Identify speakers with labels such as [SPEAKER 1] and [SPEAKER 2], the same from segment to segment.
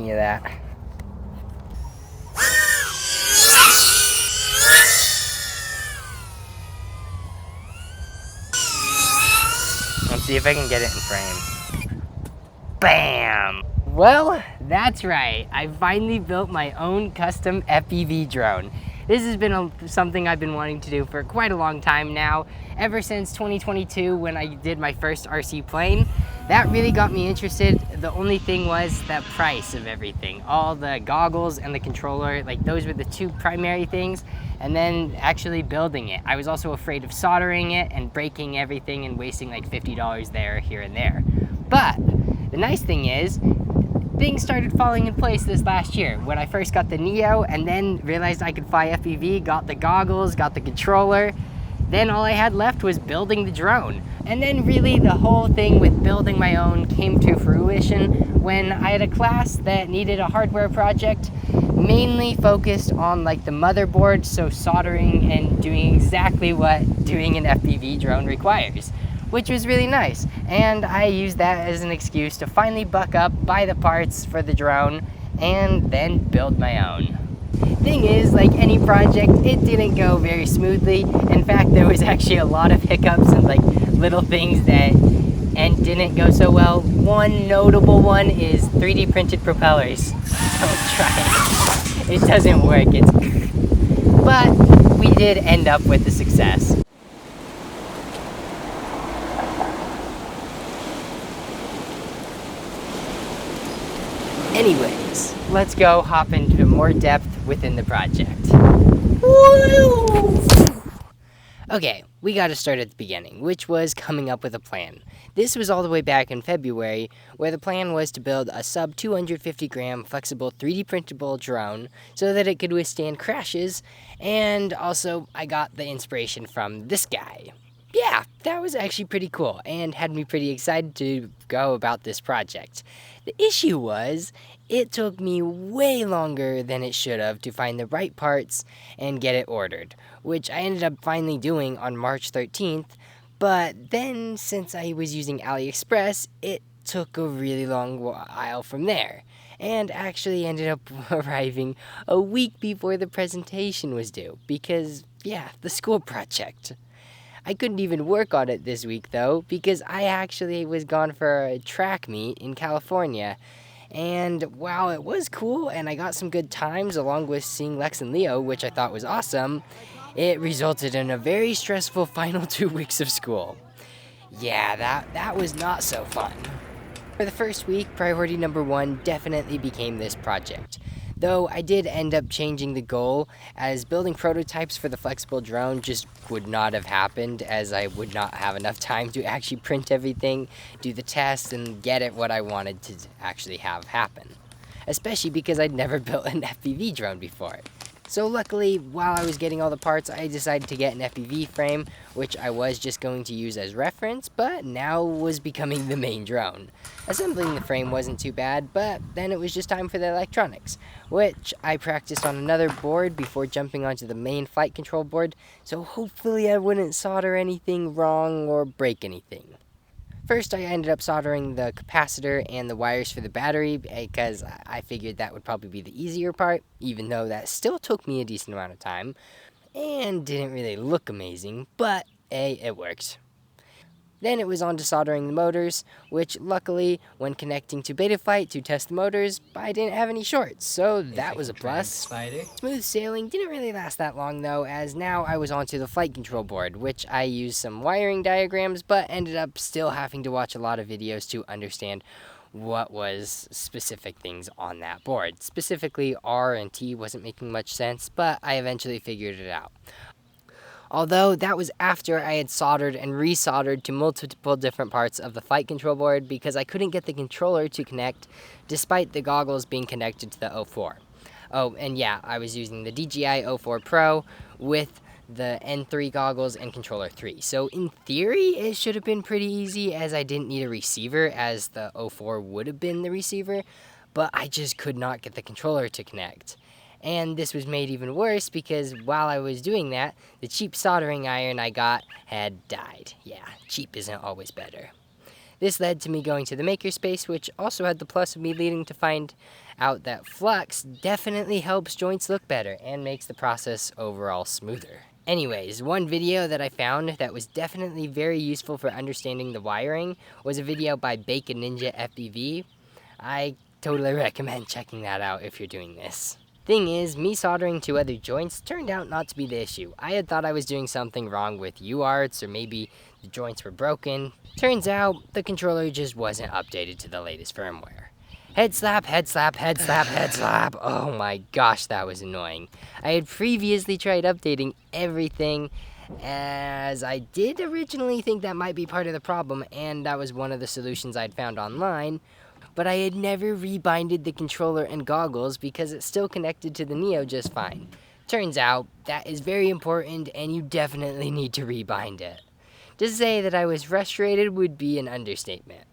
[SPEAKER 1] Any of that. Let's see if I can get it in frame. Bam! Well, that's right. I finally built my own custom FPV drone. This has been something I've been wanting to do for quite a long time now, ever since 2022 when I did my first RC plane. That really got me interested. The only thing was the price of everything. All the goggles and the controller, like those were the two primary things, and then actually building it. I was also afraid of soldering it and breaking everything and wasting like $50 there, here, and there. But the nice thing is, things started falling in place this last year when I first got the Neo and then realized I could fly FPV, got the goggles, got the controller. Then all I had left was building the drone. And then really the whole thing with building my own came to fruition when I had a class that needed a hardware project mainly focused on like the motherboard, so soldering and doing exactly what doing an FPV drone requires, which was really nice. And I used that as an excuse to finally buck up, buy the parts for the drone, and then build my own. Thing is, like any project, it didn't go very smoothly. In fact, there was actually a lot of hiccups and like little things that didn't go so well. One notable one is 3D printed propellers. Don't try it. It doesn't work. But we did end up with a success. Anyways, let's go hop into more depth within the project. Woo! Okay, we gotta start at the beginning, which was coming up with a plan. This was all the way back in February, where the plan was to build a sub 250 gram flexible 3D printable drone so that it could withstand crashes, and also I got the inspiration from this guy. Yeah, that was actually pretty cool and had me pretty excited to go about this project. The issue was, it took me way longer than it should have to find the right parts and get it ordered, which I ended up finally doing on March 13th, but then since I was using AliExpress, it took a really long while from there, and actually ended up arriving a week before the presentation was due, because, yeah, the school project. I couldn't even work on it this week, though, because I actually was gone for a track meet in California. And while it was cool and I got some good times along with seeing Lex and Leo, which I thought was awesome, it resulted in a very stressful final 2 weeks of school. Yeah, that was not so fun. For the first week, priority number one definitely became this project. Though I did end up changing the goal, as building prototypes for the flexible drone just would not have happened, as I would not have enough time to actually print everything, do the tests, and get it what I wanted to actually have happen. Especially because I'd never built an FPV drone before. So luckily, while I was getting all the parts, I decided to get an FPV frame, which I was just going to use as reference, but now was becoming the main drone. Assembling the frame wasn't too bad, but then it was just time for the electronics, which I practiced on another board before jumping onto the main flight control board, so hopefully I wouldn't solder anything wrong or break anything. First, I ended up soldering the capacitor and the wires for the battery because I figured that would probably be the easier part, even though that still took me a decent amount of time and didn't really look amazing, but hey, it worked. Then it was on to soldering the motors, which luckily, when connecting to Betaflight to test the motors, I didn't have any shorts, so that was a plus. Smooth sailing didn't really last that long though, as now I was onto the flight control board, which I used some wiring diagrams, but ended up still having to watch a lot of videos to understand what was specific things on that board. Specifically, R and T wasn't making much sense, but I eventually figured it out. Although that was after I had soldered and resoldered to multiple different parts of the flight control board because I couldn't get the controller to connect despite the goggles being connected to the O4. Oh, and yeah, I was using the DJI O4 Pro with the N3 goggles and controller 3. So in theory, it should have been pretty easy as I didn't need a receiver as the O4 would have been the receiver, but I just could not get the controller to connect. And this was made even worse because while I was doing that, the cheap soldering iron I got had died. Yeah, cheap isn't always better. This led to me going to the makerspace, which also had the plus of me leading to find out that flux definitely helps joints look better and makes the process overall smoother. Anyways, one video that I found that was definitely very useful for understanding the wiring was a video by Bacon Ninja FPV. I totally recommend checking that out if you're doing this. Thing is, me soldering two other joints turned out not to be the issue. I had thought I was doing something wrong with UARTs, or maybe the joints were broken. Turns out, the controller just wasn't updated to the latest firmware. Head slap, head slap, head slap, head slap. Oh my gosh, that was annoying. I had previously tried updating everything, as I did originally think that might be part of the problem, and that was one of the solutions I'd found online. But I had never rebinded the controller and goggles because it's still connected to the Neo just fine. Turns out, that is very important and you definitely need to rebind it. To say that I was frustrated would be an understatement.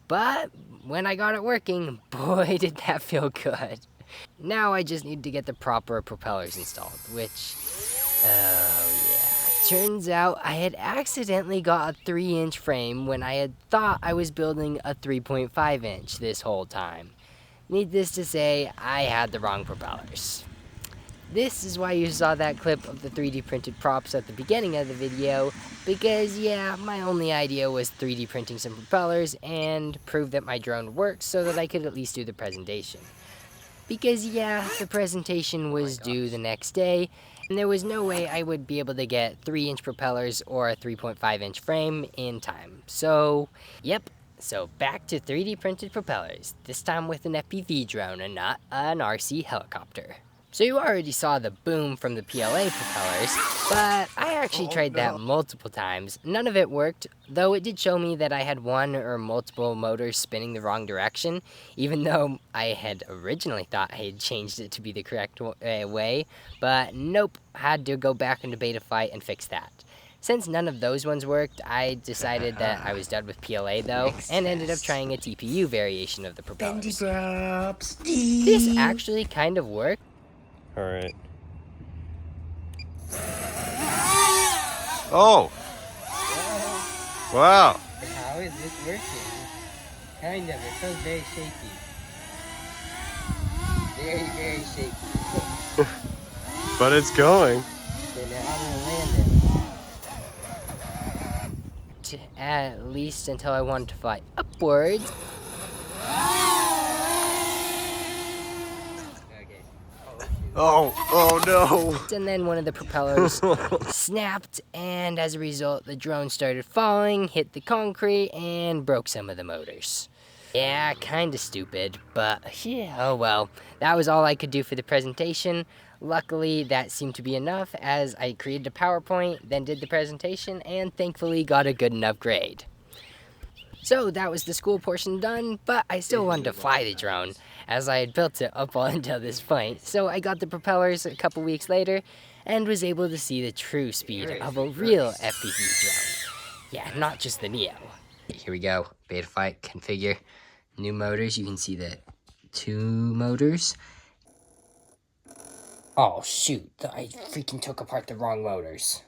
[SPEAKER 1] But when I got it working, boy did that feel good. Now I just need to get the proper propellers installed, which, oh yeah. Turns out I had accidentally got a 3-inch frame when I had thought I was building a 3.5 inch this whole time. Needless to say, I had the wrong propellers. This is why you saw that clip of the 3D printed props at the beginning of the video, because yeah, my only idea was 3D printing some propellers and prove that my drone works so that I could at least do the presentation. Because yeah, the presentation was due the next day, and there was no way I would be able to get 3-inch propellers or a 3.5-inch frame in time. So, yep. So back to 3D printed propellers, this time with an FPV drone and not an RC helicopter. So you already saw the boom from the PLA propellers, but I actually tried that multiple times. None of it worked, though it did show me that I had one or multiple motors spinning the wrong direction, even though I had originally thought I had changed it to be the correct way, but nope, had to go back into Betaflight and fix that. Since none of those ones worked, I decided that I was done with PLA though, and ended up trying a TPU variation of the propellers. This actually kind of worked.
[SPEAKER 2] Alright. Oh! Wow!
[SPEAKER 1] How is this working? Kind of, it feels very shaky. Very, very shaky.
[SPEAKER 2] But it's going.
[SPEAKER 1] Okay, now I'm gonna land it. At least until I want to fly upwards.
[SPEAKER 2] Oh no!
[SPEAKER 1] And then one of the propellers snapped, and as a result, the drone started falling, hit the concrete, and broke some of the motors. Yeah, kinda stupid, but yeah, oh well. That was all I could do for the presentation. Luckily, that seemed to be enough, as I created a PowerPoint, then did the presentation, and thankfully got a good enough grade. So that was the school portion done, but I still wanted to fly the drone, as I had built it up all until this point. So I got the propellers a couple weeks later, and was able to see the true speed of a real FPV drone. Yeah, not just the Neo. Here we go, Betaflight configure, new motors. You can see the 2 motors. Oh shoot, I freaking took apart the wrong motors.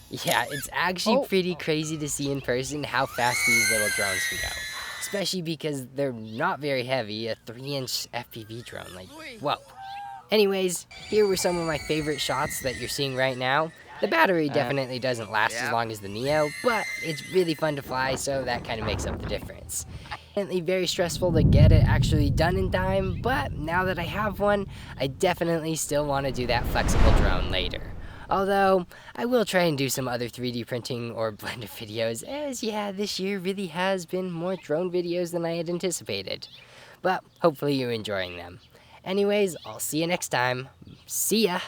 [SPEAKER 1] Yeah, it's actually pretty crazy to see in person how fast these little drones can go. Especially because they're not very heavy, a 3-inch FPV drone, like, whoa. Anyways, here were some of my favorite shots that you're seeing right now. The battery definitely doesn't last as long as the Neo, but it's really fun to fly, so that kind of makes up the difference. Definitely very stressful to get it actually done in time, but now that I have one, I definitely still want to do that flexible drone later. Although, I will try and do some other 3D printing or Blender videos, as yeah, this year really has been more drone videos than I had anticipated. But hopefully you're enjoying them. Anyways, I'll see you next time. See ya!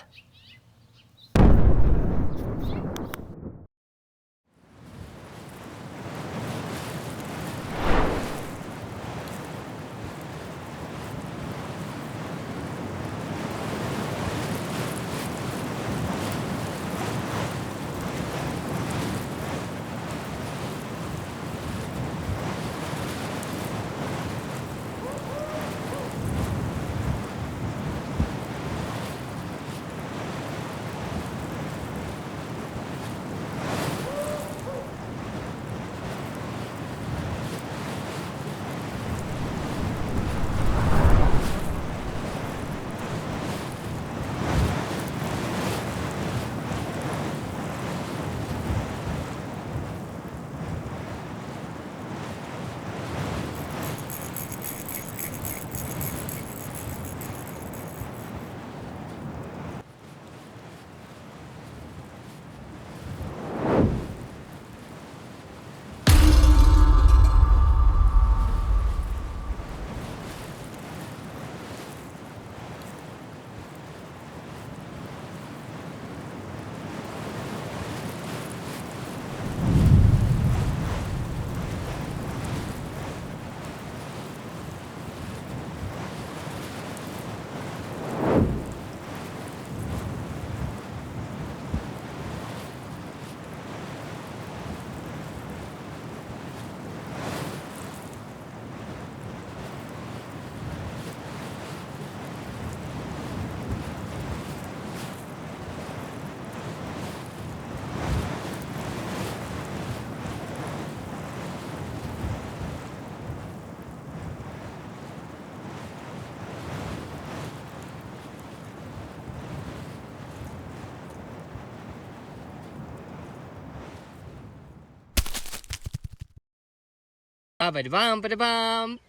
[SPEAKER 1] ba ba da bum ba da bum.